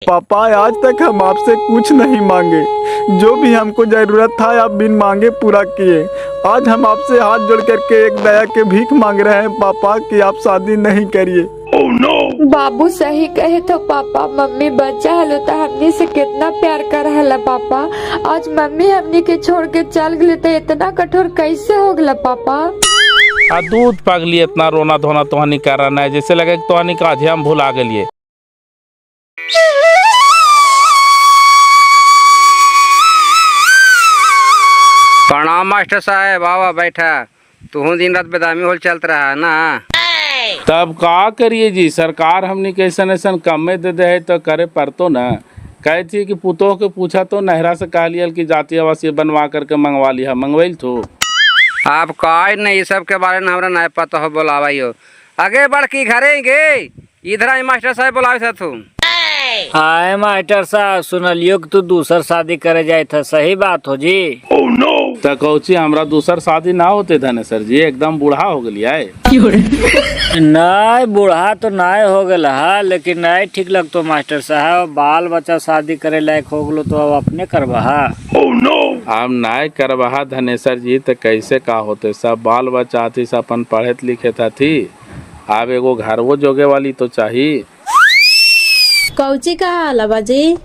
पापा आज तक हम आपसे कुछ नहीं मांगे, जो भी हमको जरूरत था आप बिन मांगे पूरा किए। आज हम आपसे हाथ जोड़ करके एक दया के भीख मांग रहे हैं पापा कि आप शादी नहीं करिए। बाबू सही कहे तो पापा, मम्मी बच्चा हलो तो हमनी से कितना प्यार कर हला पापा। आज मम्मी हमनी के छोड़ के चल गए तो इतना कठोर कैसे हो गला पापा। दूध पगली इतना रोना धोना तोहनी कर रहा है, जैसे लगे तोहनी का आधे हम भुला गलिए। प्रणाम मास्टर साहब, आवा बैठा। तू दिन रात बेदामी होल चलत रहा है ना। तब का करिए जी, सरकार हमनी के ऐसा ऐसा कमे दे दे है तो करे पड़तो न। कहे थी कि पुतोह के पूछा तो नहरा से कह लिया कि जाति आवासीय बनवा करके मंगवा लिया, मंगवाइल तो आप कहा नहीं, ये सब के बारे में हमरा नहीं पता हो, बोलावा हो आगे बढ़ के घरे गे। इधर आई मास्टर साहब बोलावे था तू। हाय मास्टर साहब, सुनलियो कि तू दूसर शादी करे जाए था, सही बात हो जी? तो कौची हमरा दूसर शादी ना होते धने सर जी, एकदम बूढ़ा हो गलिया है। नहीं बूढ़ा तो नहीं हो गया है, लेकिन नहीं ठीक लगतो मास्टर साहब। बाल बच्चा शादी करे लायक हो गलो तो अब अपने करवा। हम नहीं करवा धनेसर जी, तो कैसे का होते, सब बाल बच्चा थी सब अपन पढ़े लिखे था थी। अब एगो घर वो जोगे वाली तो चाहिए। कौची कहा हाल बाजी?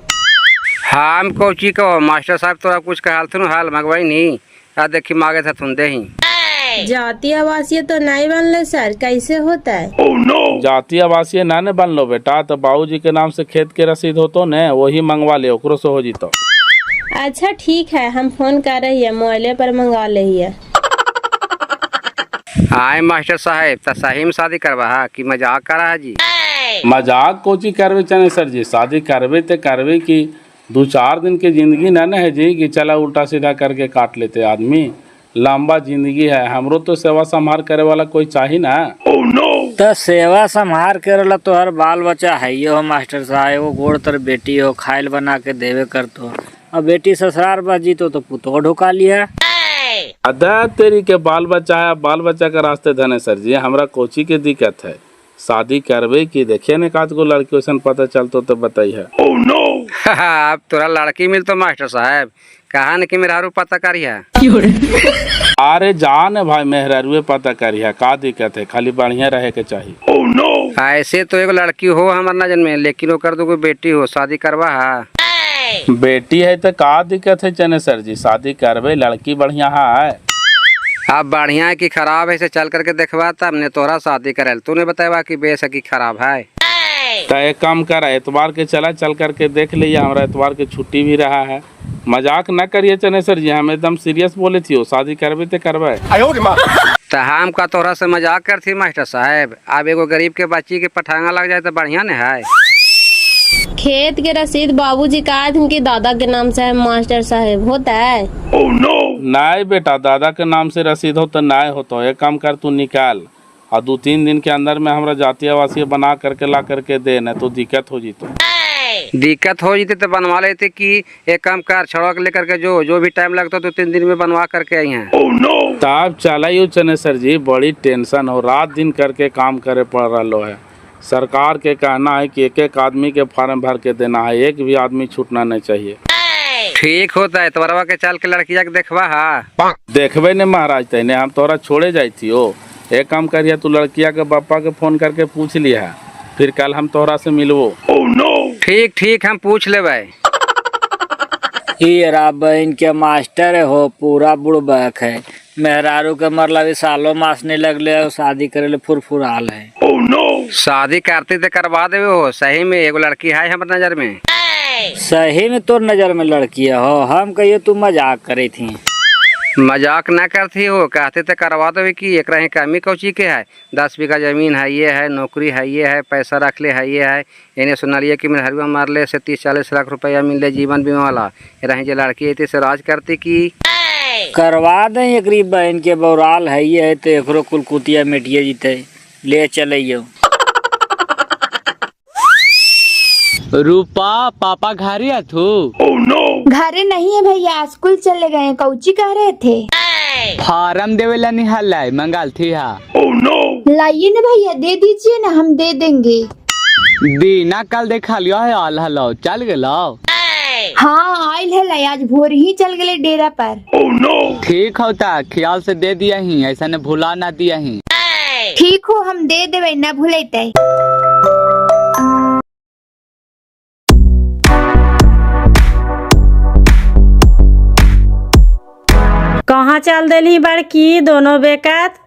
हम कौची कहो मास्टर साहब, तोरा कुछ कहल थू हाल मंगवाई नहीं आ देखी मांगे था तुम दे ही। जाति आवासीय तो नहीं बनले सर, कैसे होता है? जाति आवासीय ना बन लो बेटा, तो बाबूजी के नाम से खेत के रसीद हो तो न वही मंगवा ले, ओकरो से हो जीतो। अच्छा ठीक है, हम फोन कर रही है, मोबाइले पर मंगवा ले है। आए मास्टर साहब, तो सही में शादी करवा कि मजाक करा है जी? मजाक कोची करवे चने सर जी, शादी करवे तो करवे की 2-4 दिन की जिंदगी ना है जी कि चला उल्टा सीधा करके काट लेते आदमी। लंबा जिंदगी है, हमरो तो सेवा संभाल करे वाला कोई चाहिए ना। तो सेवा संभार करे तो हर बाल बच्चा है ही हो मास्टर साहब। वो गोड़ तर बेटी हो, खाइल बना के देवे कर तो। अब बेटी ससुराल बाजी तो पुतो ढुका लिया। अदा तेरी के बाल बच्चा है, बाल बच्चा के रास्ते धने सर जी, हमरा कोची के दिक्कत है। शादी करवे की देखिए न काज को लड़की वैसन पता चलतो तो बताइए। अब तोरा लड़की मिल तो मास्टर साहब कहा न कि मेहरारू पता करिया। अरे जान भाई, मेहरारू पता करिया, का दिक्कत है, खाली बढ़िया रहे के चाहिए। ऐसे तो एगो लड़की हो हमार नजर में, लेकिन वो कर दो कोई बेटी हो, शादी करवा है। बेटी है तो का दिक्कत है चने सर जी, शादी करवे, लड़की बढ़िया है। अब बढ़िया है कि खराब है, से चल करके देखवा तब ने तोरा शादी करे। तूने बताया कि बेशक खराब है। तो एक काम कर, एतवार के चला चल करके देख लिया, हमारा एतवार के छुट्टी भी रहा है। मजाक न करिए चने सर जी, हम एकदम सीरियस बोले थी, वो शादी करवे तो करवे। तो हम का तोरा से मजाक करती मास्टर साहब। अब एगो गरीब के बच्ची के पठांगा लग जाए तो बढ़िया न है। खेत के रसीद बाबूजी का उनके दादा के नाम से है मास्टर साहब, होता है? नहीं बेटा, दादा के नाम से रसीद हो तो नहीं हो, तो एक काम कर, तू निकाल और 2-3 दिन के अंदर में हमरा जाति आवासीय बना करके ला करके दे, न तो दिक्कत हो जीतो। दिक्कत हो जीती तो बनवा लेते कि एक काम कर, छड़वा के लेकर के जो भी टाइम लगता तो 3 दिन में बनवा करके आई हैं। तब चला चने सर जी, बड़ी टेंशन हो, रात दिन करके काम करे पड़ रहा है। सरकार के कहना है कि एक आदमी के फॉर्म भर के देना है, एक भी आदमी छूटना नहीं चाहिए। ठीक होता है, तोरवा के चल के लड़किया के देखवा है। देखबे ने महाराज, तेने हम तोरा छोड़े जाई थी। ओ एक काम करिए, तू लड़किया के पापा के फोन करके पूछ लिया, फिर कल हम तोहरा से मिलवो। ठीक हम पूछ लेबै। हीरा बहन के मास्टर हो, पूरा बुड़बक है। मेहरारू के मरला भी सालों मास नहीं लगले, शादी करे ले फुरफुराल है। शादी करती तो करवा देवे हो, सही में एगो लड़की है हमारे नजर में। सही में तोर नजर में लड़की हो, हम कहिए तू मजाक करे थी। मजाक ना करती हो, कहते तो करवा देवे कि एक रहे कमी कौची के है। 10 बीघा जमीन है, ये है, नौकरी है, ये है, पैसा रख ले है, ये है। इन्हें सुनलिए कि मेहरुआ मार ले से 30-40 लाख रुपया मिल ले जीवन बीमा वाला। रहे जो लड़की है से राज करती की करवा दे। एक बहन के बौराल है, ये है तो एकरो कुलकुतिया मिटिया जीते, ले चले। रूपा पापा घर ही थू? घरे नहीं है भैया, स्कूल चले गए। कौची कह रहे थे? फार्म देवेला निहाल मंगाल थी। लाइए ना भैया, दे दीजिए ना, हम दे देंगे। दीना कल देखा लियो है आल हलो चल गेलो। हाँ आयल है, आज भोर ही चल गए डेरा पर। ठीक होता, ख्याल से दे दिया ही, ऐसा ने भुला ना दिया ही। ठीक हो, हम दे देवे, न भूलेते। कहाँ चल दिली बड़की दोनों बेकत?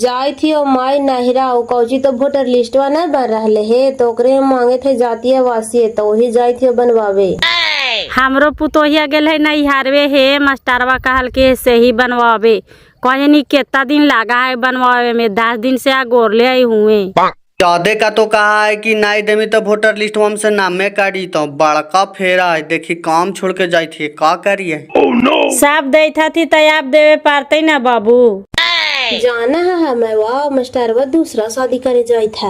जाई थी और माई नहिरा कौची तो वोटर लिस्टवा नहीं बन रहे है तो ओकरे हम मांगे थे जातीय आवासीय तो वही जाई थी बनवावे। हमरो पुतोहिया गेल है नैहरवे है, मास्टरवा कहल के से ही बनवावे। कहनी कितना दिन लगा है बनवावे में, 10 दिन से गोरले आई हुए। चौदह का तो कहा है कि नहीं देमी तो वोटर लिस्ट में से नामे काटी तो बड़का फेरा है, देखी काम छोड़ के जाई थी, का करिए। सब दे थी तैयार देवे पारते ना बाबू। जाना है हमें वाह मास्टरवा दूसरा शादी करे जाई था।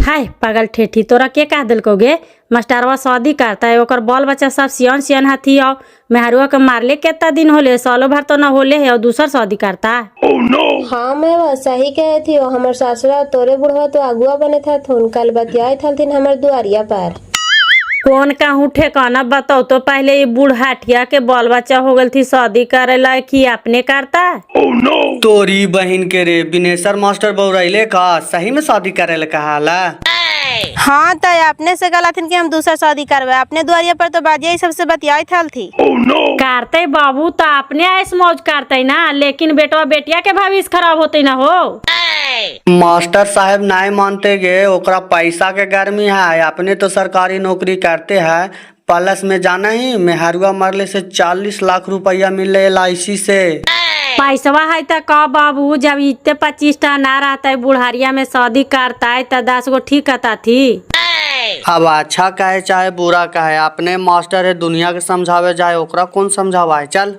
हाय पागल ठेठी, तोरा के कह दिल को गे? मास्टरवा शादी करता है, ओकर बाल बच्चा सब सियन सियन हाथी आओ। मेहरुआ के मारले कितना दिन होले, सालों भर तो न होले है और दूसर शादी करता। हाँ मैं वह सही कहे थी, हमार सासुरा तोरे बुढ़वा तो अगुआ बने था, कल बतियाए थी हमार दुआरिया पर। कौन कहूँ ठेकाना बताओ तो पहले ये बूढ़ाटिया के बाल बच्चा हो गल थी, शादी करे ला कि अपने करता। तोरी बहन के रे बिनेसर मास्टर बौराइले का सही में शादी करे ला कहाला। हाँ तो अपने से गलत कि हम दूसरा शादी करवे, अपने द्वारिया पर तो बाजिया सबसे बतियाई थी। करते बाबू तो अपने ऐस मौज करते ना, लेकिन बेटवा बेटिया के भविष्य खराब होते ना हो। मास्टर साहब नहीं मानते गे, ओकरा पैसा के गर्मी है, अपने तो सरकारी नौकरी करते हैं। प्लस में जाना ही मेहरुआ मरले से 40 लाख रुपया मिले LIC से। पैसवा है तो का बाबू, जब इतने 25 टा ना रहता है बुढ़ारिया में शादी करता है तो 10 गो ठीक कहता थी। अब अच्छा कहे चाहे बुरा कहे, अपने मास्टर है, दुनिया के समझावे जाए, ओकरा कौन समझावा है। चल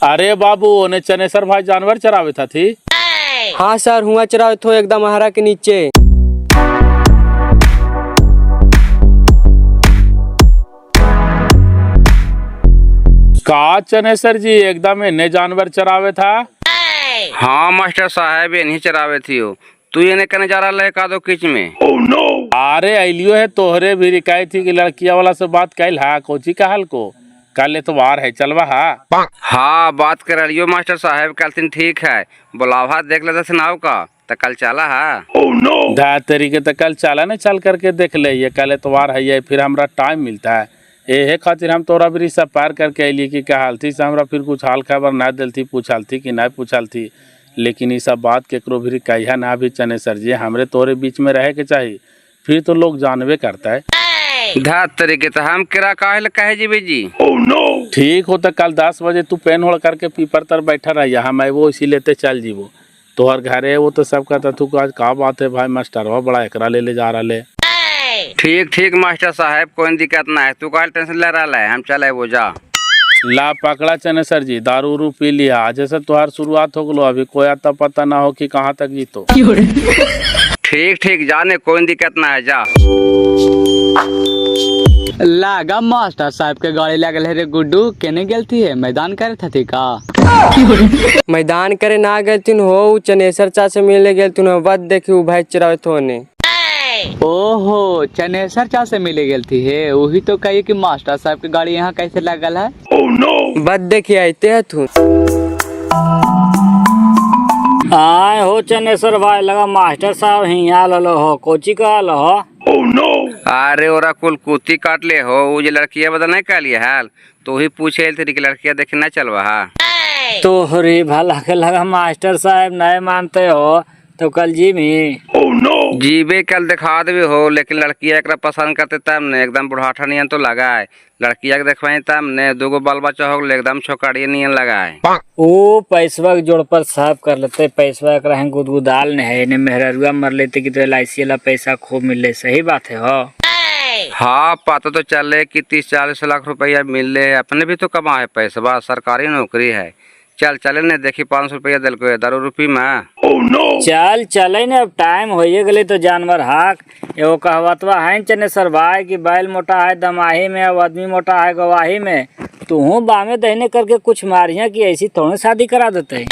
अरे बाबू ओने चनेसर भाई जानवर चरावे था थी। हाँ सर, हुआ चरावे थो एकदम हरा के नीचे। का चनेसर जी एकदम इन्हें जानवर चरावे था? हाँ मास्टर साहब ये नहीं चरावे थी हो, तू ये नहीं करने जा रहा है का दो किच में। अरे अलियो है तोहरे भी रिकाई थी कि लड़किया वाला से बात कैल हा, कोची कहल को कल एतवार है चलवा हा। हाँ बात कर लियो मास्टर साहब, कल दिन ठीक है, बुलावा देख लेते सुनाओ का तो कल चला है। धा तरीके तो कल चला ना, चल करके देख ले, ये कल एतवार है ये, फिर हमरा टाइम मिलता है ये खातिर हम तोरा भी सब पार करके अलिए कि क्या हाल थी से हमरा फिर कुछ हाल खबर ना दिल थी, पूछल थी कि नहीं पूछल थी। लेकिन ये सब बात केकरो भी कहिया ना भी चनेसर जी, हमरे तोरे बीच में रहे के चाहिए, फिर तो लोग जानवे करता है। धा तरीके तो हम किरा काहे कहे जी जी। ठीक हो तो कल 10 बजे तू पेन होड़ करके पीपर तर बैठा रहिए, हम वो इसी लेते चल जीवो तोहर घर है। वो तो सब कहता तू आज का बात है भाई, मास्टरवा बड़ा एकरा ले जा रहा है। ठीक ठीक मास्टर साहब कोई दिक्कत ना है, तू का टेंशन ले रहा है, हम चले वो जा। ला पकड़ा चनेसर जी, दारू उरू पी लिया, आज से तुहार शुरुआत हो गलो, अभी कोई आता पता ना हो कि कहाँ तक जीतो। ठीक ठीक जाने कोई दिक्कत ना है, जा। लागा मास्टर साहब के गाड़ी लगल है रे गुड्डू, केने गेल थी है मैदान करे थी का? मैदान करे ना गेल थी हो, चनेसर चा से मिले गेल थी, बद देखी उ भाई चरावे थोने। ओहो चनेसर चा से मिले गेल थी है, वही तो कहिए कि मास्टर साहब की गाड़ी यहाँ कैसे लगल है। बद देखी आते है तू। आए हो चनेसर भाई, लगा मास्टर साहब हिया लो हो, कोची का लो हो। अरे ओरा कुल कुत्ती काट ले हो, वो जो लड़किया बदल नहीं कर लिया हाल, तो ही पूछे थे कि लड़किया देखे ना चलवा हा। तोहरी भला के लगा मास्टर साहब नहीं मानते हो तो कल जी में जीबे कल दिखा देवे हो, लेकिन लड़किया एक पसंद करते तब ने, एकदम बुढ़ाठा नियन तो लगाए, लड़किया के देखवाई तब ने, 2 गो बाल बच्चा हो एकदम छोकड़िया नियन लगाए। ओ पैसवा के जोड़ पर साफ कर लेते, पैसवा एक रहे गुदगुदाल ने है, मेहरुआ मर लेते कि तो LIC वाला पैसा खूब मिले, सही बात है हो। हाँ पता तो चले कि 30-40 लाख रुपया मिले, अपने भी तो कमा है पैसा, सरकारी नौकरी है। चल चले ने देखी 500 रुपया दिल को दारू रूपी में। चल चले ने, अब टाइम हो गए तो जानवर हाक। एगो कहवतवा है चनेसर भाई कि बैल मोटा है दमाही में, अब आदमी मोटा है गवाही में। तू बामे दहने करके कुछ मारिया कि ऐसी थोड़ी शादी करा देते है।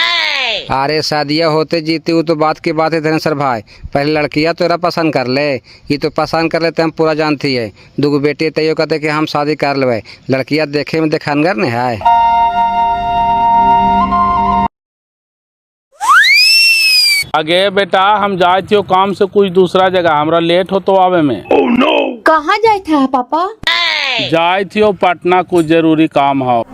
अरे शादियाँ होते जीती वो तो बात की बात है धनेश्वर भाई। पहले लड़कियाँ तोरा पसंद कर ले, ये तो पसंद कर लेते हम पूरा जानती है। दूगो बेटी तैयो कहते कि हम शादी कर लेवे। लड़कियाँ देखे में देखनगर नहीं है। आगे बेटा हम जाए थे काम से कुछ दूसरा जगह, हमरा लेट हो तो आवे में। कहाँ जाए था पापा? जाए थे पटना, कुछ जरूरी काम हो।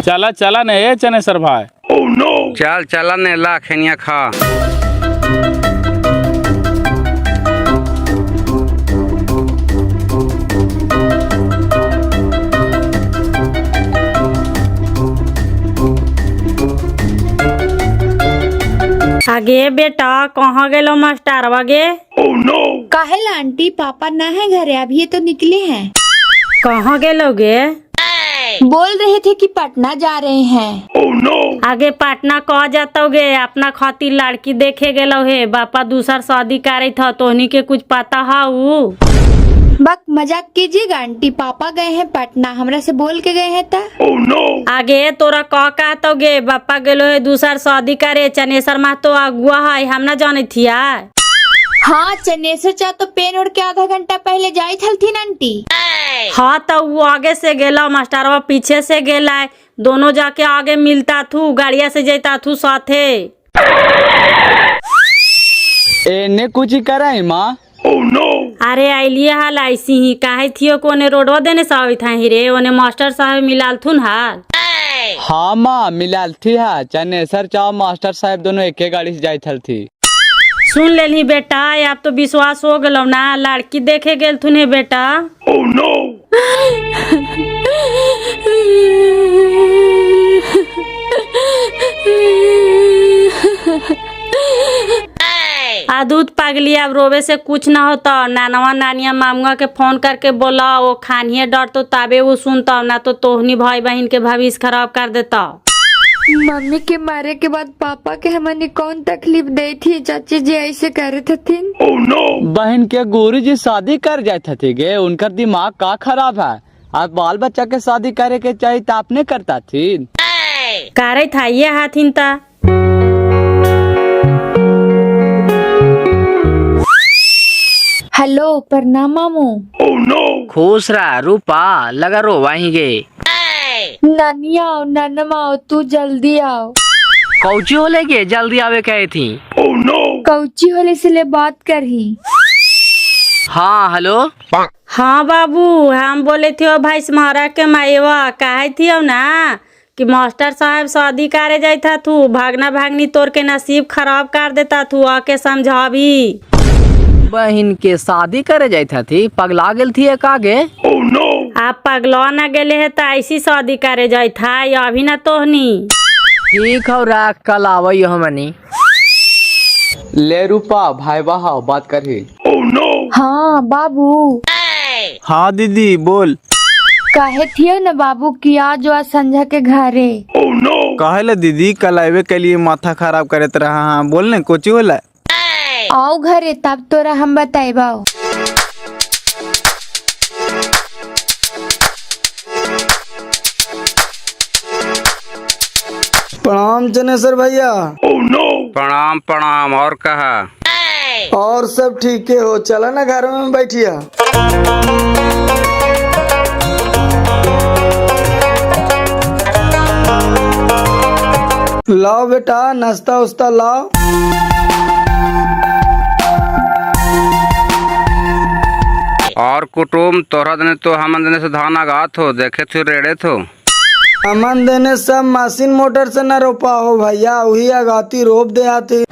चला चला नहीं चनेसर भाई। चल चला ने ला खेनिया खा। आगे बेटा कहाँ गेलो मास्टर गे? काहे ला आंटी, पापा ना है घरे, अभी तो निकले हैं। कहाँ गेलोगे? बोल रहे थे कि पटना जा रहे हैं। आगे पटना कह जातोगे? अपना खातिर लड़की देखे गेलो है, बापा दूसर शादी करे था, तोहनी के कुछ पता है? बक मजाक कीजिएगा आंटी, पापा गए हैं पटना, हमरा से बोल के गए हैं ता। आगे तोरा कह कहतोगे बापा गेलो है दूसर शादी करे, चनेसर माँ तो अगुआ है, हम ना जाने थिया। हाँ चनेसर चा तो पेन उड़ के आधा घंटा पहले जाई थी आंटी। हाँ तो वो आगे से गेला, मास्टरवा पीछे से गेला, दोनों जाके आगे मिलता थू, गाड़िया से जाता थू साथे। एने कुछ ही करा है माँ। अरे आइलिए हाल ऐसी ही काहे थियो कोने रोडवा देने सावी था ही रे, ओने मास्टर साहब मिलाल थुन हाल। हाँ माँ मिलाल थी है, चनेसर चाव मास्टर साहब दोनों एक गाड़ी से जाई थी। सुन लेली बेटा, अब तो विश्वास हो गलो ना, लड़की देखे गेल थुने बेटा। दूध पगली, अब रोवे से कुछ ना होता। नानवा नानिया मामुआ के फोन करके बोला, वो खानिए डर तो ताबे वो सुनता, ना तो तोहनी भाई बहन के भविष्य खराब कर देता। मम्मी के मारे के बाद पापा के हमने कौन तकलीफ दी थी? चाची जी ऐसे करे थे। बहन के गुरु जी शादी कर जाते थे गे, उनका दिमाग का खराब है। आप बाल बच्चा के शादी करे के चाहिए तो आपने करता थी। करे था ये हाथिन ता। हेलो प्रणाम मामू। खुश रहा रूपा, लगा रो वहीं गे। नानी आओ, नानमा आओ, तू जल्दी आओ। कौची हो लेगे जल्दी आवे कहे थी। कौची होले से ले बात करही। हाँ हेलो। हाँ बाबू, हम बोले थे भाई तुम्हारा के माईवा कहे थी ना कि मास्टर साहब शादी करे जाता थू, भागना भागनी तोर के नसीब खराब कर देता थू, आके समझावी। बहन के शादी करे जाता थी, पगला गेल थी एक आगे। आप पगला न गेले है तो ऐसी शादी करे जाए था, या अभी न तोहनी। ठीक हो रहा, कल आवई हमनी। ले रूपा भाई बहाओ बात करी। हाँ बाबू। हाँ दीदी बोल। काहे थियो न बाबू कि आज वा संझा के घरे। कहले दीदी कल आवे के लिए माथा खराब करत रहा। हाँ बोल ने कोची होला। आओ घरे तब तोरा हम बताइबाओ। प्रणाम चनेसर भैया। प्रणाम प्रणाम। और कहा? और सब ठीक है हो, चला ना घर में बैठिया। लाओ बेटा नाश्ता उस्ता लाओ। और कुटुम तोरा देने तो हम देने से धान आगात हो, देखे थे रेड़े थो। अमन देने सब मशीन मोटर से न रोपा हो भैया, वही आगाती रोप दे आती।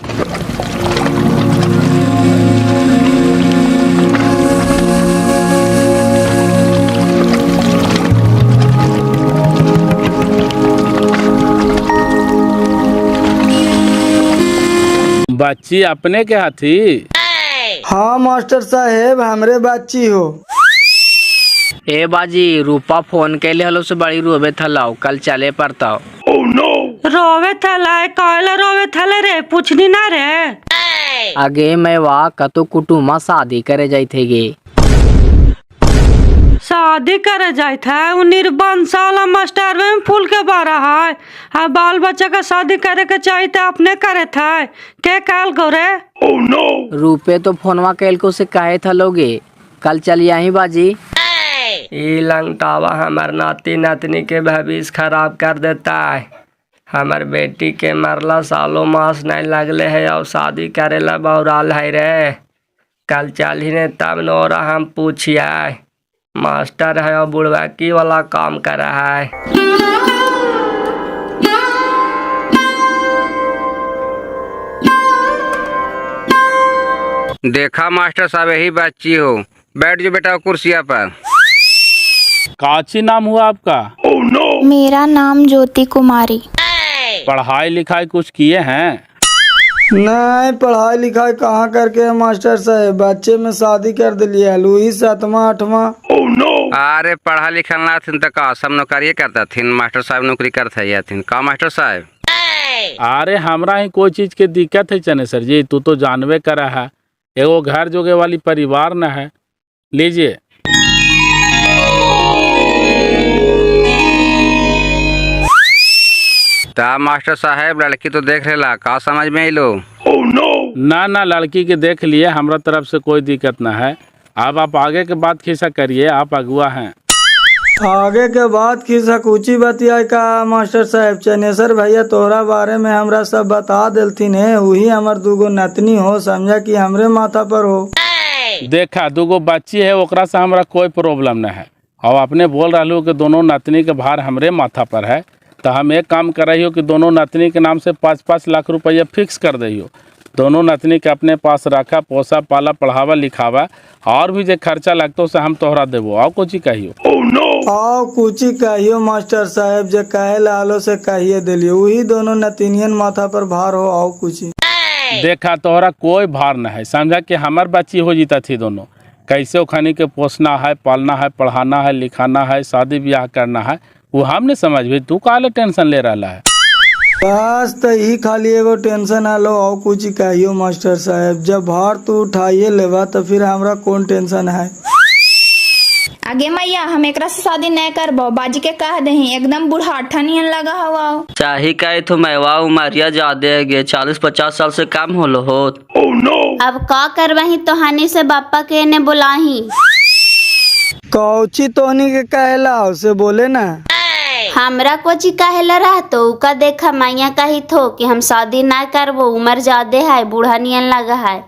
बच्ची अपने के हाथी। हाँ मास्टर साहेब हमरे बच्ची हो। ए बाजी रूपा फोन के लिए हलो से बड़ी रोवे थलाओ, कल चले पड़ता। रोवे थला कहले रोवे थले रे, पूछनी ना रे। आगे मैं वाह कतो कुटुमा शादी करे जाई थे गे। शादी करे जात है उ निर्बंध वाला मास्टर में फूल के बारा है आ बाल बच्चा का शादी करे के चाहिए तो अपने करे थे के काल गोरे रूपे तो फोनवा कैल को से कहे था लोगे कल चलिए यहीं बाजी। ई लंगटावा हमार नाती नातनी के भविष्य खराब कर देता है। हमार बेटी के मरला सालों मास नहीं लगले है और शादी करेला बौराल है रे। कल चली ने तब नोरा हम पूछिए मास्टर है और बुढ़वाकी वाला काम कर रहा है। देखा मास्टर साहब यही बच्ची हो, बैठ जो बेटा कुर्सिया पर। काची नाम हुआ आपका? मेरा नाम ज्योति कुमारी। पढ़ाई लिखाई कुछ किए हैं? नहीं पढ़ाई लिखाई कहाँ करके मास्टर साहब, बच्चे में शादी कर दिलिए लुई 7वां 8वां। अरे पढ़ा लिखा ना थी तो का सब नौकरी करता थी, मास्टर साहब नौकरी करते थी का मास्टर साहब? अरे हमरा ही कोई चीज के दिक्कत है चनेसर जी, तू तो जानवे करा है एगो घर जोगे वाली परिवार न है। लीजिए ता मास्टर साहब लड़की तो देख रहे का समझ में लो? ना ना लड़की के देख लिए, हमरा तरफ से कोई दिक्कत ना है। अब आप आगे के बात खिस्सा करिए, आप अगुआ हैं। आगे के बाद खिस्सा कुची बतिया का मास्टर साहब, चनेसर भैया तोहरा बारे में हमरा सब बता देलथिन है। वही हमार दूगो नतनी हो, समझा कि हमरे माथा पर हो। देखा दूगो बच्ची है ओकरा से हमरा कोई प्रॉब्लम न है। और आपने बोल रहा कि दोनों नतनी के भार हमरे माथा पर है, तो हम एक काम कर रही हो कि दोनों नतनी के नाम से 5-5 लाख रुपया फिक्स कर दइयो। दोनों नतनी के अपने पास रखा, पोसा पाला, पढ़ावा लिखावा, और भी जो खर्चा लगता से हम तोहरा देवो। आओ कुछ कहियो। आओ कुची कहियो मास्टर साहब, जो कहे लालो से कहिए दिलियो। वही दोनों नतीनियन माथा पर भार हो। आओ कुची। देखा तोहरा कोई भार न है, समझा कि हमार बच्ची हो जीता थी दोनों। कैसे ओखानी के पोसना है, पालना है, पढ़ाना है, लिखाना है, शादी ब्याह करना है, वो हमने समझ भी। तू काले टेंशन ले रहा है? बस तो यही खाली एगो टेंशन आलो। आओ कुछ कहियो मास्टर साहब, जब भार तू उठाइए लेवा तो फिर हमरा कौन टेंशन है। आगे मैया हम एकरा से शादी नहीं करबो, बाजी के कह दही एकदम बूढ़ा नियन लगा हवा। चाहे का तो मैवा उमरिया ज्यादा गे 40-50 साल से कम होलो हो। अब का करवही तोहानी से बापा के ने बुलाही। कौची तोहनी के कहला उसे बोले ना। हमरा कोची कहेला रहा तो उका देखा मैया कही थो कि हम शादी ना करबो, उम्र ज्यादा है, बूढ़ा नियन लगा है।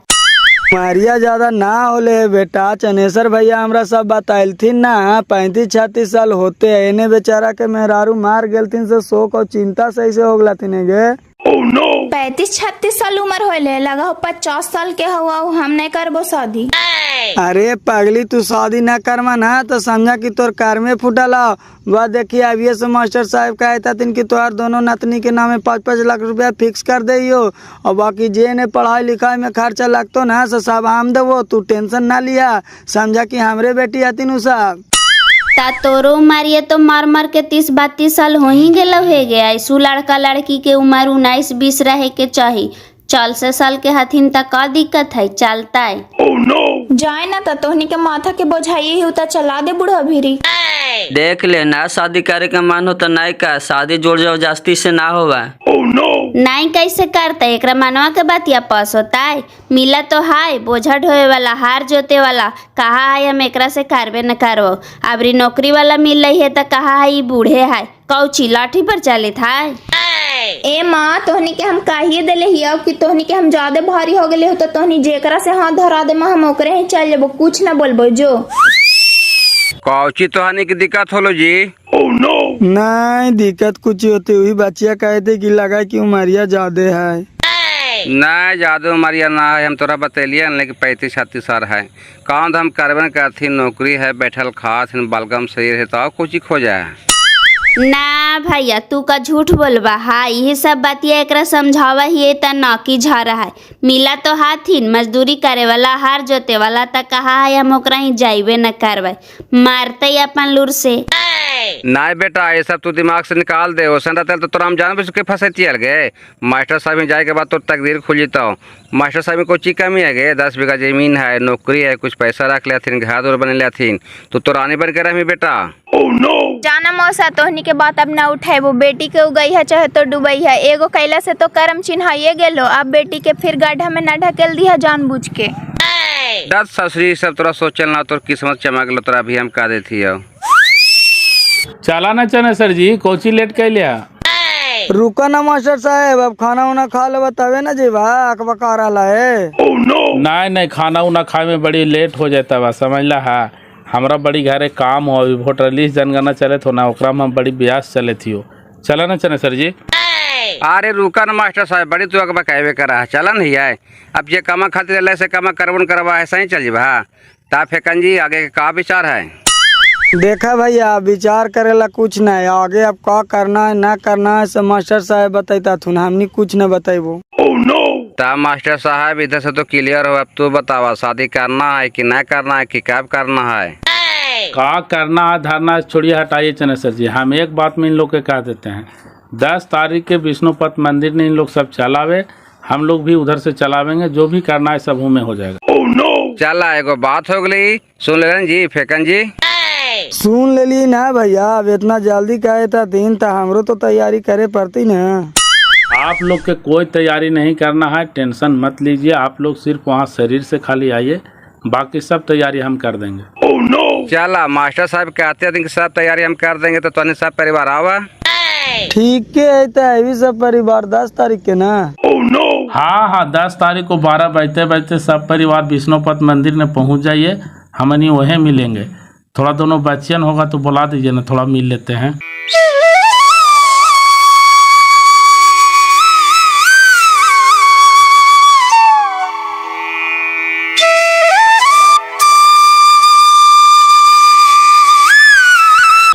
मारिया ज्यादा ना होले बेटा, चनेसर भैया हमरा सब बताइलथिन ना। 35-36 साल होते है, इन्हें बेचारा के मेहरारू मार गेलथिन से शोक और चिंता सही से हो गलथिन गे। 35-36 साल उम्र होले, लगा हो 50 साल के हुआ, हम नहीं करबो शादी। अरे पगली तू शादी न करवा ना तो समझा कि तोर कार में फुटला। वह देखिए अभी से मास्टर साहब कहता थिन कि तोहर दोनों नतनी के नामे 5-5 लाख रुपया फिक्स कर दियो, और बाकी जे ने पढ़ाई लिखाई में खर्चा लगतो ना सब हम देवो। तू टेंशन ना लिया, समझा कि हमरे बेटी हथिन उ सब। ता तोरो उमर तो मार मार के 30-32 साल हो ही गेलो है गया। ऐसू लड़का लड़की के उम्र 19-20 रहे के चाहिए। 40 साल के हथिन तक का दिक्कत है, चलता है। जाए ना तोहनी के माथा के बोझाई हो तो चला दे बुढ़ा भीरी। देख ले ना शादी करे के मन हो तो नहीं का, शादी जोड़ जबरदस्ती से ना होगा। नहीं कैसे करता एकरा मनवा के बतिया पास होता है। मिला तो है बोझा ढोए वाला, हार जोते वाला, कहा है हम एकरा से करबे न करबो। अबरी नौकरी वाला मिल रही है तो कहा है ये बूढ़े है, कौची लाठी पर चले था। ए माँ तोहनी के हम काहिए देले ही अब कि तोहनी के हम ज्यादा भारी हो गए हो तो तोहनी जेकरा से हाथ धरा दे हम ओकरे ही चल जाबो, कुछ ना बोलबो जो। कौची तोहनी की दिक्कत होलो जी? नहीं दिक्कत कुछ होती हुई, बच्चिया कहते कि लगा कि उमरिया ज्यादा है। नहीं ज्यादा उमरिया ना है, हम तोरा बतेलिए लेकिन 35-36 साल है। काम तो हम करबे करथी, नौकरी है, बैठल खाथीन, बलगम शरीर है, तो कुछ खो जाए ना भैया तू का झूठ बोलबा। हाँ यही सब बातिया एकरा समझावा ही त नाकी झारा है। मिला तो हाथिन मजदूरी करे वाला, हार जोते वाला, त कहा है हम ओकरा ही जाइबे न करबे, मारते अपन लूर से। नहीं बेटा ये सब तू दिमाग से निकाल दे ओसन रहता तो तोरा हम जान बुझ के फंसे चल गए। मास्टर साहब में जाए के बाद तो तकदीर खुल जीता हूँ। मास्टर साहब में कोई कमी है गे, 10 बीघा जमीन है, नौकरी है, कुछ पैसा रख लिया, घर दूर बने लिया तो रानी बन के रही बेटा। जाना मौसा तोहनी के बात अब ना उठाए, वो बेटी के उगई है चाहे तो डूबई है, एगो कैला से तो कर्म चिन्हाइए गेलो, अब बेटी के फिर गड्ढा में न ढकेल दिया जानबूझ के। दस ससुरी सब तोरा सोचल ना तो किस्मत चमक लो तोरा भी हम का देती हो। चला ना चने सर जी, कोची लेट कर लिया। रुका ना मास्टर साहब, अब खाना वाना खा ले तबे ना जी बका रहा है। नहीं खाना उना खाए में बड़ी लेट हो जाता बा, समझ ला है। हमरा बड़ी घरे काम हो, अभी वोटर लिस्ट जनगणना चले थो ना, ओकरा में बड़ी ब्यास चले थी हो। चला ना चने सर जी। अरे रुका ना मास्टर साहब, बड़ी तू अकबा कहवे करा चला नहीं है। अब ये कमा खातिर से कमा करवन करवा ऐसा ही चल जी भा ता फेकन जी आगे के का विचार है। देखा भैया विचार करेला कुछ नहीं, आगे अब का करना है ना करना है सब मास्टर साहब बताता थुन, हमनी कुछ न बताइबो। ता मास्टर साहब इधर से तो क्लियर हो, अब तू बतावा शादी करना है कि नहीं करना है कि कब करना है। का करना है धरना छोड़िए हटाइए चने सर जी। हम एक बात में इन लोग के कह देते हैं, 10 तारीख के विष्णुपत मंदिर में इन लोग सब चलावे, हम लोग भी उधर से चलावेंगे, जो भी करना है सब में हो जाएगा। चला एगो बात हो गई, सुन लेन जी फेकन जी। सुन ले ली ना भैया, अब इतना जल्दी कहे था दिन तो हमरो तो तैयारी करे पड़ती ना। आप लोग के कोई तैयारी नहीं करना है, टेंशन मत लीजिए। आप लोग सिर्फ वहाँ शरीर से खाली आइए, बाकी सब तैयारी हम कर देंगे। चला मास्टर साहब कहते हैं कि सब तैयारी हम कर देंगे तो तुमने सब परिवार आवा। ठीक है तो अभी सब परिवार 10 तारीख के ना। हाँ 10 तारीख को 12 बजते बजते सब परिवार विष्णुपत मंदिर में पहुँच जाइए, हमनी वहीं मिलेंगे। थोड़ा दोनों बच्चन होगा तो बुला दीजिए ना, थोड़ा मिल लेते हैं।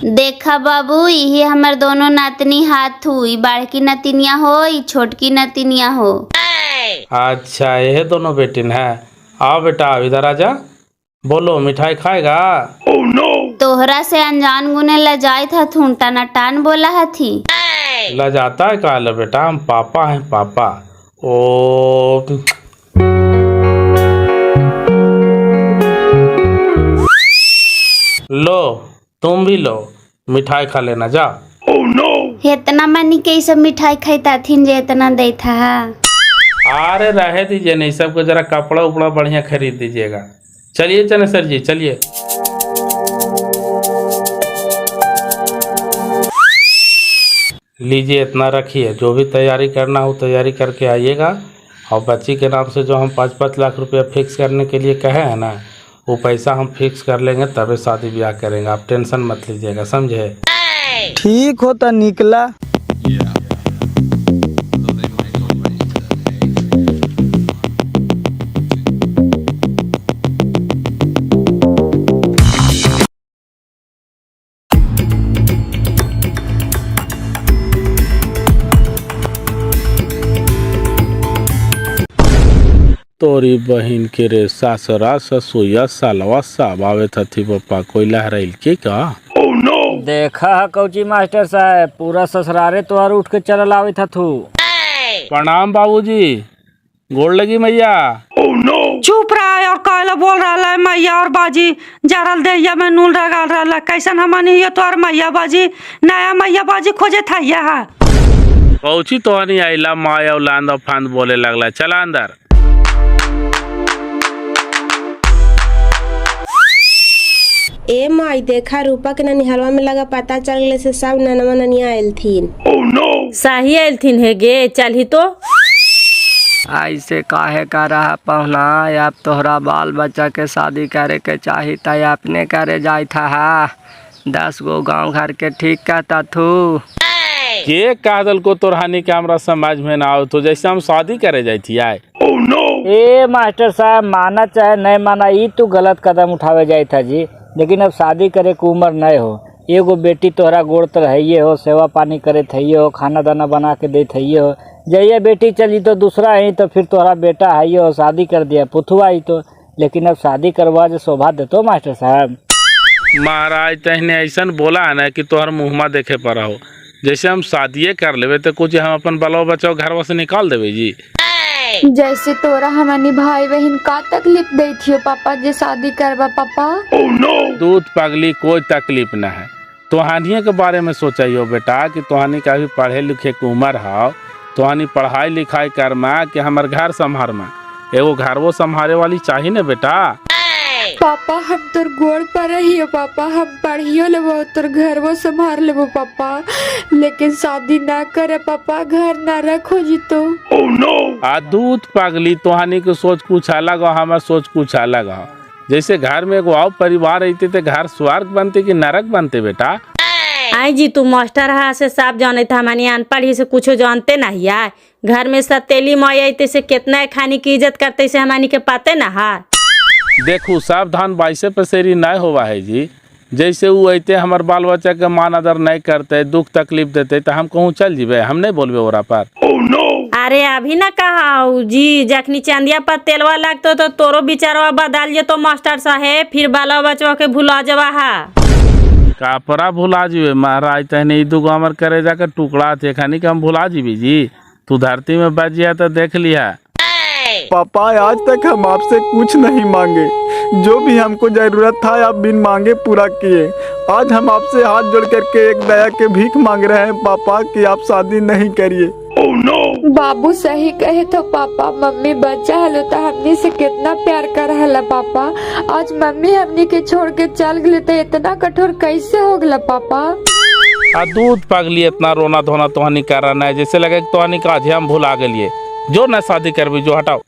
देखा बाबू यही हमार दोनों नातनी हाथ हुई, बड़की नतिनिया हो ई छोटकी नतिनिया हो। अच्छा ये दोनों बेटिन है। आओ बेटा इधर आजा, बोलो मिठाई खाएगा। तोहरा से अनजान गुने लजाई था थून टाना टान बोला हथी। लजाता है का लो बेटा, हम पापा हैं पापा। ओ लो तुम भी लो, मिठाई खा लेना जा। इतना मनी के सब मिठाई खाईता थीन जे इतना दे था। अरे रहे दीजिए, नहीं सबको जरा कपड़ा उपड़ा बढ़िया खरीद दीजिएगा। चलिए चले सर जी चलिए। लीजिए इतना रखिए, जो भी तैयारी करना हो तैयारी करके आइएगा। और बच्ची के नाम से जो हम 5-5 लाख रुपया फिक्स करने के लिए कहे हैं ना, वो पैसा हम फिक्स कर लेंगे तभी शादी ब्याह करेंगे। आप टेंशन मत लीजिएगा, समझे। ठीक होता निकला। तोरी बहन के रे सासरा ससुया सालवा सब आवे थी पप्पा, कोई लहराइल के का। देखा है कौची मास्टर साहब, पूरा ससुरारे तोहर उठ के चल आवे था थू। प्रणाम बाबूजी, गोड़ लगी मैया। चुप रहा और कहला बोल रहा है मैया और बाजी, जरल देहिया में नूल रगल रहा। कैसन हमनी ये तोहर मैया बाजी, नया मैया बाजी खोजे था यह। कौची तो नहीं आइला, माया उलांद फांद बोले लगला। चला अंदर। ए माई देखा रूपा के ननिहलवा में लगा पता चल गए से सब ननवा ननिया आयल थीन। सही आयल थीन है गे, चल ही तो। ऐसे काहे का रहा पहुना, अब तोहरा बाल बच्चा के शादी करे के चाही तय अपने करे जाय था। 10 गो गांव घर के ठीक कहता थू। के कादल को तोरहानी के हमरा समझ में ना आओ, तो जैसे हम शादी करे जाई थी आए। ए मास्टर साहब माना चाहे नहीं माना, ई तू गलत कदम उठावे जाई था जी। लेकिन अब शादी करे के उम्र नहीं हो। एगो बेटी तोहरा गोड़ तो रहिए हो, सेवा पानी करे थइए हो, खाना दाना बना के दे थइए हो। जइए बेटी चली तो दूसरा ही तो फिर तोहरा बेटा है हो, शादी कर दिया पुथुआ ही तो। लेकिन अब शादी करवा जो शोभा देतो मास्टर साहब। महाराज तहने ऐसा बोला है ना कि तोहर मुँहमा देखे पर हो, जैसे हम शादिये कर लेवे तो कुछ हम अपन बलो बचाओ घर से निकाल देवे जी। जैसे तोरा हमारी भाई बहन का तकलीफ दे थी पापा जे शादी करवा पापा। दूध पगली कोई तकलीफ न है, तोहानिए के बारे में सोचियो बेटा कि तोहानी का भी पढ़े लिखे के उम्र है, तोहानी पढ़ाई लिखाई कर में कि हमार घर संभार में, एगो घर वो संभाले वाली चाहिए न बेटा। पापा हम तोर गोड़ पर रहियो पापा, हम पढ़ियो लेबो तोर घर वो संभाल लेबो पापा, लेकिन शादी ना करे पापा, घर ना रखो जी तो। आ दूध पगली तोहानी के सोच कुछ अलग हो, हमार सोच कुछ अलग हो। जैसे घर में एगो और परिवार रहते थे घर स्वर्ग बनते कि नरक बनते बेटा। आई जी तू मास्टर हा से साफ जाने था, हमारी अनपढ़ ही से कुछ जानते नहीं है। घर में सतेली माई से कितना खानी की इज्जत करते से हमारी के पाते ना है। देखू सावधान बाइसे पसेरी नहीं हुआ है जी, जैसे वो अते हमार बाल बच्चा के मान आदर नहीं करते, दुख तकलीफ देते तो हम कहूँ चल जीवे, हम नहीं बोलबे ओरा पर। अरे अभी ना कहा जी, जखनी चांदिया पर तेलवा लगतो तो तोरो बिचारवा बदल जे तो मास्टर साहेब, फिर बाला बचवा के भुला जवा है। कापरा भुला जीवे महाराज, तहने ई दुगो हमर करे जाकर टुकड़ा थे खानी के हम भुला जीवी जी, तू धरती में बच जिया तो देख लिया। पापा आज तक हम आपसे कुछ नहीं मांगे, जो भी हमको जरूरत था आप बिन मांगे पूरा किए। आज हम आपसे हाथ जोड़ करके एक दया के भीख मांग रहे हैं पापा कि आप शादी नहीं करिए। बाबू सही कहे तो पापा, मम्मी बच्चा हलो तो हमनी से कितना प्यार कर हला पापा, आज मम्मी हमनी के छोड़ के चल गए तो इतना कठोर कैसे हो गला पापा। आ दूध पगली इतना रोना धोना तोहनी कर रहा है, जैसे लगे तोहनी का आज हम भुला गलिए। जो न शादी करबी जो हटाओ।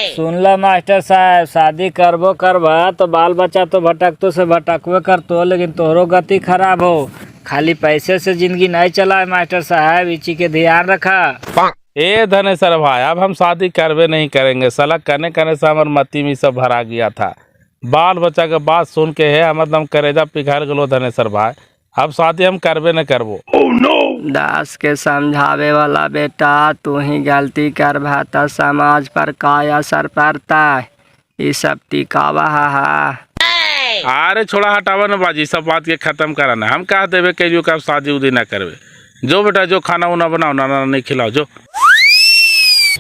सुनला मास्टर साहब, शादी करबो करबा तो बाल बच्चा तो भटकतो से भटकवे करतो, लेकिन तोहरो गति खराब हो। खाली पैसे से जिंदगी नहीं चला मास्टर साहब, इसी के ध्यान रखा। ए धनेश्वर भाई, अब हम शादी करवे नहीं करेंगे, साला करने करने से हमारे मती में सब भरा गया था। बाल बच्चा के बात सुन के है मतलब करेजा पिघल गलो धनेश्वर भाई, अब शादी हम करवे न करबो। दास के समझावे वाला बेटा, तू ही गलती कर भाता, समाज पर का असर पड़ता है, ये सब टिकावा है। अरे छोड़ा हटावा न बाजी, सब बात के खत्म कराना। हम कहा देवे के कब शादी उदी ना करवे। जो बेटा जो खाना उना बनाओ ना नहीं खिलाओ जो।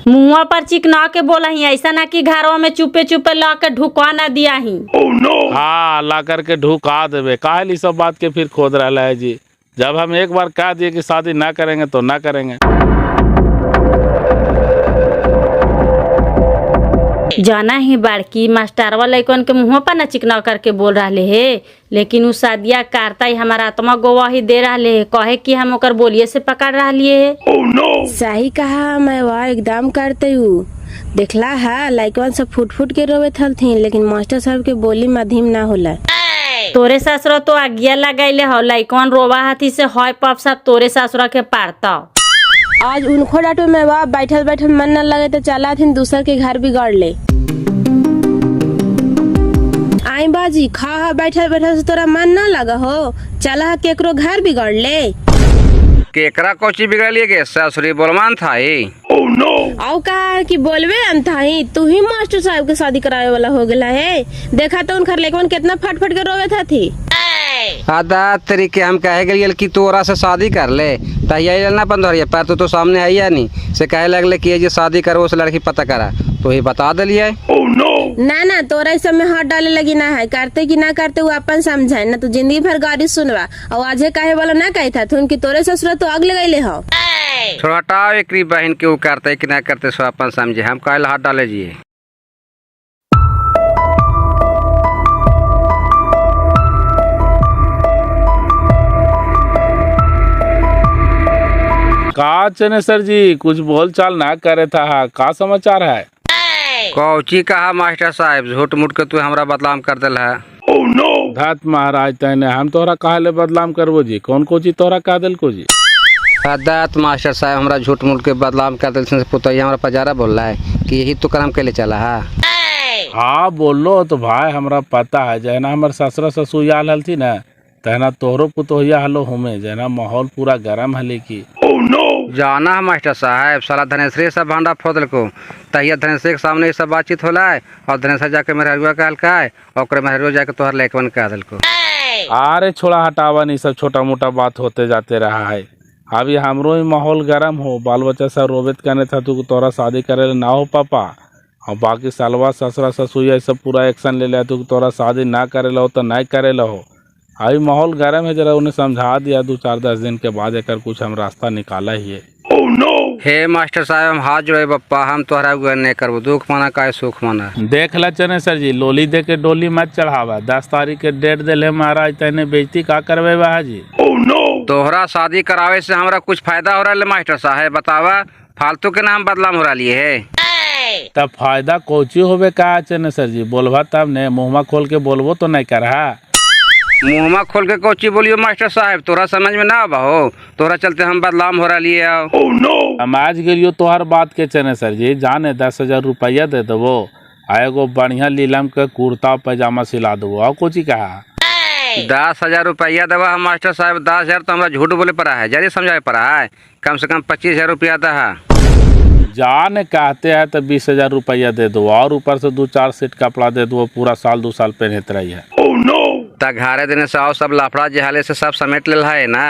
मुँह पर चिकना के बोला ही, ऐसा ना कि घरों में चुपे चुपे ला के ढुकवा ना दिया ही। हाँ ला करके ढुका देवे, काहे सब बात के फिर खोद रहा है जी। जब हम एक बार कह दिए कि शादी ना करेंगे तो ना करेंगे। जाना ही बड़की मास्टरवा लइकन के मुँह पर न चिकना करके बोल रहे है, लेकिन उ शादिया करता ही हमारा आत्मा गवाही दे रहे है, कहे कि हम ओकर बोलिए से पकड़ रही है। सही कहा, मैं वह एकदम करते हूँ। देखला है लइकन सब फुट फुट के रोवे थी, लेकिन मास्टर साहब के बोली मध्यम ना होला। तोरे ससुर तो आज्ञा लगाइले हो, लइकन रोवा हाथी से हॉय पप सब तोरे ससुर के पारता। आज उनको डांटो में वह बैठल बैठल मन न लगे तो चला थी दूसर के घर बिगाड़ ले। आई बाजी खा बैठल बैठल से तोरा मन न लगा हो, चला केकरो घर बिगाड़ ले। केकरा कोची बिगड़लिए गे, ससुरी बोलमान था ही। आओ कहा कि बोलवे अंथाही, तू ही मास्टर साहब के शादी करावे वाला हो गया है। देखा तो उनकर लेकिन कितना फट फट के रोवे था थी। आधा तरीके हम कहे गए कि तोरा से शादी कर ले, तैयारी लेना पंद्रह पर तो सामने है या नहीं से कहे लगले कि ये शादी करो उस लड़की पता करा, तो ही बता दिलिए। ना तोरा इस सब में हाथ डाले लगी ना है, करते कि ना करते वो अपन समझाए ना, तो जिंदगी भर गाड़ी सुनवा। और आज कहे वाला ना कही था उनकी तोरे ससुर तो आग लगाइले हो। थोड़ा हटाओ, एक बहन के वो करते कि ना करते सो अपन समझे, हम कहे हाथ डाले जी। का चनेसर जी कुछ बोल चाल ना करे था, का समाचार है? कौची कहा मास्टर साहब, झूठ मूठ के तू हमरा बदलाम कर दिल है। धत महाराज तने हम तोहरा कहा ले बदलाम करबो जी, कौन को जी तोहरा कह दिल को जी? दात मास्टर साहब हमरा झूठ मूठ के बदलाम कर दिल से पुतैया हमरा पजारा बोल रहा है कि यही तो कर्म के लिए चला है। हाँ बोलो तो भाई हमरा पता है, जैना हमार ससुर ससुर आल हलती ना तहना तोहरो पुतोहिया हलो हमें, जना माहौल पूरा गरम हले की। जाना है मास्टर साहब, साला धनेश्वरी सब भांडा फोदल को, तहिया धनेश्वरी के सामने ये सब बातचीत होला है, और धनेश्वर जाके मेहरुआ कहल का है, और मेहरुआ जाके तोहर लेकवन कह दिल को। अरे छोड़ा हटावा नहीं, सब छोटा मोटा बात होते जाते रहा है। अभी हमरो ही माहौल गर्म हो, बाल बच्चा सब रोबित करने था तू तोरा शादी करे ना हो पापा, और बाकी सालवा ससुरा ससुर सब पूरा एक्शन ले लिया तू तोरा शादी ना करे लो तो नहीं करे लो। अभी माहौल गर्म है, जरा उन्हें समझा दिया 2-4-10 दिन के बाद एक कुछ हम रास्ता निकाला ही है। हे मास्टर साहब हम हाथ जोड़े बप्पा, हम तोहरा गुजर नहीं करबो, दुख माना का सुख माना। देख ला चने सर जी, लोली दे के डोली मत चढ़ावा, 10 तारीख के डेट दिले महाराज, तेने बेइज्जती का करवे बा जी। तोहरा शादी करावे से हमरा कुछ फायदा हो रहा है मास्टर साहब, बतावा फालतू के नाम बदलाम हो रहा है। तब फायदा कोची होवे का चने सर जी, बोलबा तब ने, मुँहमा खोल के बोलबो तो नहीं करहा। मुँहमा खोल के कोची बोलियो मास्टर साहब, तोरा समझ में ना आवा हो, तोरा चलते हम बदलाम हो रहा है। हम आज गेलियो तोहर बात के चने सर जी, जाने 10,000 रुपया दे देवो, एगो बढ़िया लीलम के कुर्ता पैजामा सिला देवो, और कोची कहा। 10,000 रुपया देवा हम मास्टर साहब, 10,000 तो हमरा झूठ बोले पड़ा है, जल्दी समझाए पड़ा है, कम से कम 25,000 रुपया दहा। जान कहते हैं तो 20,000 रुपया दे दो, और ऊपर से 2-4 सेट कपड़ा दे दो, पूरा साल 2 साल पहनत रही है। घारे देने से आओ सब लाफड़ा जहाले से सब समेट ले है ना।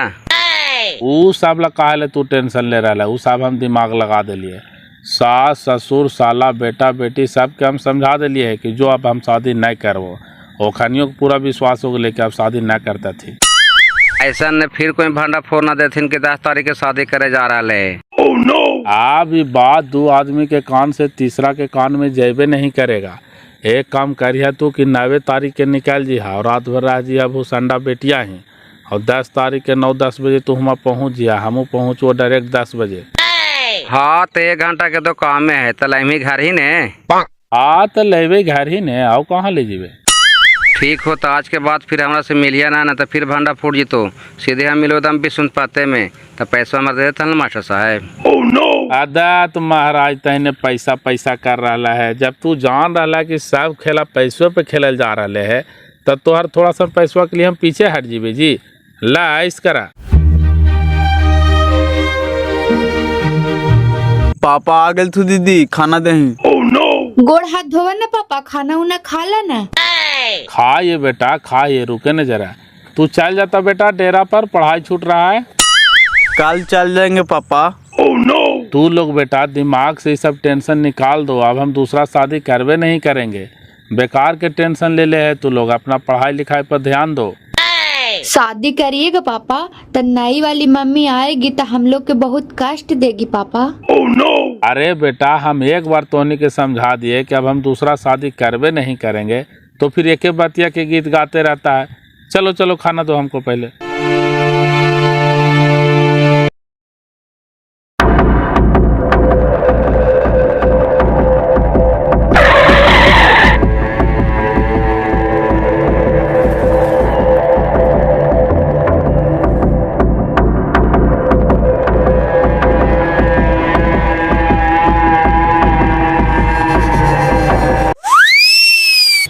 ऊ सब ला काहे तू टेंशन ले रहा है, ऊ सब हम दिमाग लगा दिलिए, सास ससुर साला बेटा बेटी सबके हम समझा दिलिए है कि जो अब हम शादी नहीं करवो, ओखनियों को पूरा विश्वास हो गया कि अब शादी न करता थी। ऐसा न फिर कोई भंडा फोड़ न देथिन कि 10 तारीख के शादी करे जा रहा है। अब बात 2 आदमी के कान से तीसरा के कान में जेबे नहीं करेगा। एक काम करिए तू कि 9 तारीख के निकाल जी और रात भर रह जी, अब संडा बेटिया ही, और 10 तारीख के 9-10 बजे तू हम पहुँच जिया, हम पहुँचो डायरेक्ट 10 बजे। हाँ तो 1 घंटा के तो काम में है, तो लहमी घर ही ने। हाँ तो लेबे घर ही ने, आओ कहाँ ले जीबे। ठीक हो तो आज के बाद फिर हमरा से मिलिया ना तो फिर भंडा फूट जीतो, सीधे हम मिलो दम भी सुन पाते में, तो पैसा हमारे दे देता ना मास्टर साहब। अदा तो महाराज तहने पैसा पैसा कर रहा है, जब तू जान रहा कि सब खेला पैसों पे खेलल जा रहा है, तब तो हर थोड़ा सा पैसवा के लिए हम पीछे हट जीबे जी। ला ऐस करा। पापा आ गए तू दीदी, खाना दही। गोड़ हाथ धोवा ना पापा, खाना उना खा ला ना। खा ये बेटा खा ये, रुके न जरा, तू चल जाता बेटा डेरा पर, पढ़ाई छूट रहा है। कल चल जाएंगे पापा। तू लोग बेटा दिमाग से सब टेंशन निकाल दो, अब हम दूसरा शादी करवे नहीं करेंगे, बेकार के टेंशन ले ले है तू लोग, अपना पढ़ाई लिखाई पर ध्यान दो। शादी करिएगा पापा तो नई वाली मम्मी आएगी तो हम लोग के बहुत कष्ट देगी पापा। अरे बेटा हम एक बार तोहनी के समझा दिए कि अब हम दूसरा शादी करवे नहीं करेंगे, तो फिर एक बतिया के गीत गाते रहता है। चलो चलो खाना दो हमको पहले।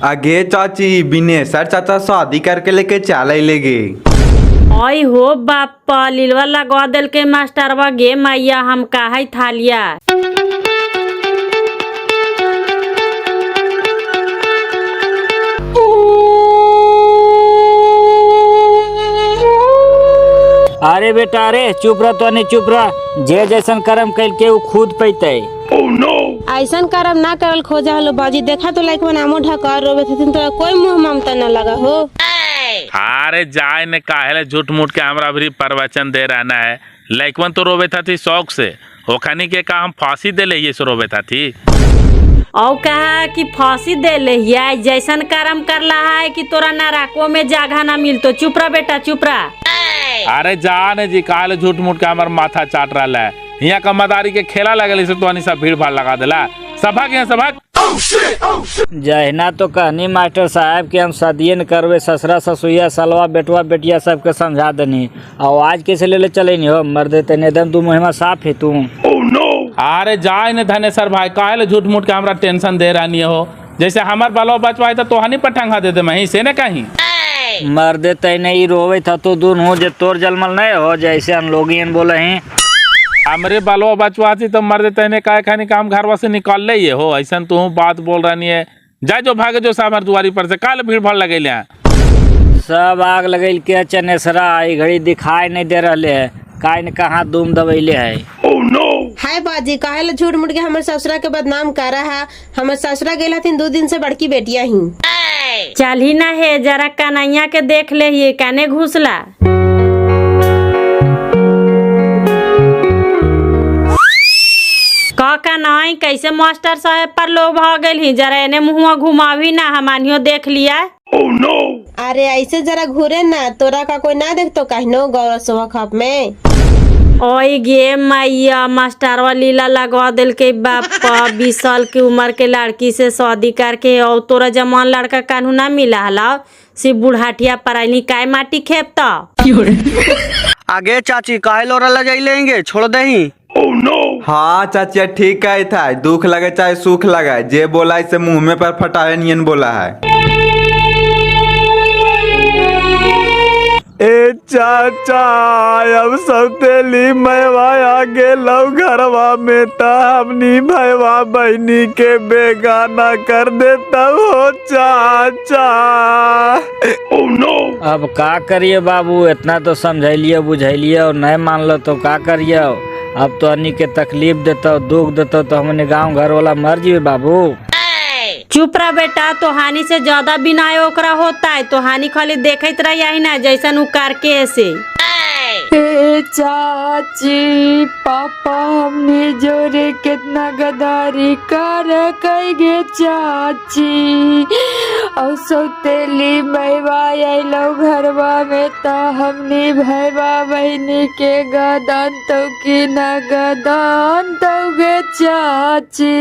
आगे चाची बिने सर चाचा शादी करके लेके चले लेगे। आई हो बापा, लीलवा लगवा दिल के मास्टरवा गे मैया, हम काहे थालिया। अरे बेटा रे चुप रह, तो नहीं चुप रह, जे जैसन कर्म कैल के वो खुद पैते। ऐसा करम ना करल खोजा हलो बाजी, देखा तो लाइक नामो ढका रोबे थथिन, तोरा कोई मुंह ममता न लगा हो। अरे जाए ने काहे झूठ मूठ के हमरा भी प्रवचन दे रहना है, लइकवन तो रोबे थी शौक से, ओखनी के का हम फांसी दे ले सो रोबे थी। और कहा कि फांसी दे ले, जैसन कर्म कर रहा है कि तोरा नरकों में जगह ना मिलतो। चुप रह बेटा चुप रह। अरे जाने जी काले झूठ मूठ के हमार माथा चाट रहा है, यहाँ का मदारी के खेला लगल से तो सब भीड़ भाड़ लगा दिला। सभा के सभा जहना तो कहनी मास्टर साहब कि हम शादी न करवे, ससुरा ससुया सलवा बेटवा बेटिया सबके समझा देनी, और आज कैसे ले चले नहीं हो मर्द तेने दम तू मुहिमा साफ है तू। अरे जाए न धनेसर भाई काहे झूठ मूठ के हमरा टेंशन दे रही हो, जैसे हमार बालो बचवाए तो हनी पठंगा दे दे मही से न कहीं। मर्द तेने ही रोवे था तो दूर हो, जे तोर जलमल नहीं हो, जैसे हम लोग बोले हैं हमरे बालो बचवाती तो मर्द तेने काय खानी काम घरवा से निकाल ले हो, ऐसा तू बात बोल रही है। जा जो भागे जो सामर दुआरी पर से काल भीड़ भाड़ लगे। सब आग लगल के चनेसरा ई घड़ी दिखाई नहीं दे रहे है, काहे न कहाँ दुम दबैले है। हाय बाजी काहे ला झूठ मूठ के हमर ससुरा के बदनाम कर रहा है। हमर ससुरा गेल हथिन 2 दिन से बड़की बेटिया ही। चल ही ना है, जरा कन्हैया के देख ले ही काने घुसला। का नहीं कैसे मास्टर साहब पर लोग भाग गए ही, जरा एने मुहुआ घुमावी ना, हमानियो देख लिया। अरे ऐसे जरा घूरे ना, तोरा का कोई ना देखतो कहनो गौरव सोहा खप में। ओए गे मैया, मास्टरवा लीला लगवा दिल के बापा, 20 साल की उम्र के लड़की से शादी करके, और तोरा जमान लड़का कानू ना मिला हला, सिर्फ बुढ़ाटिया पराइनी काय माटी खेपता। आगे चाची काहे लोरा ला जाई लेंगे, छोड़ दही। हाँ चाचिया ठीक कहे था, दुख लगे चाहे सुख लगे, जे बोला इसे मुंह में पर फटावे नियन बोला है। ए चाचा अब सौतेली मैवा आगे लव घरवा में ता हमनी भैवा बहनी के बेगाना कर देता हो चाचा। अब का करिए बाबू, इतना तो समझलिए बुझलिए और नहीं मान लो तो का करिए। अब तो अन्नी के तकलीफ देता दुख देता तो हमने गांव घर वाला मर जिए बाबू। चुप रह बेटा, तोहानी से ज्यादा बिना ओकरा होता है, तोहानी खाली देखत रही ना जैसन उ करके ऐसे। ए चाची पापा हमने जोरे कितना गदारी कर गे चाची, और सौतेली मैवा आइलो घरवा में ता हमने भैवा बहनी के गदान तो की न गदान तो गे चाची।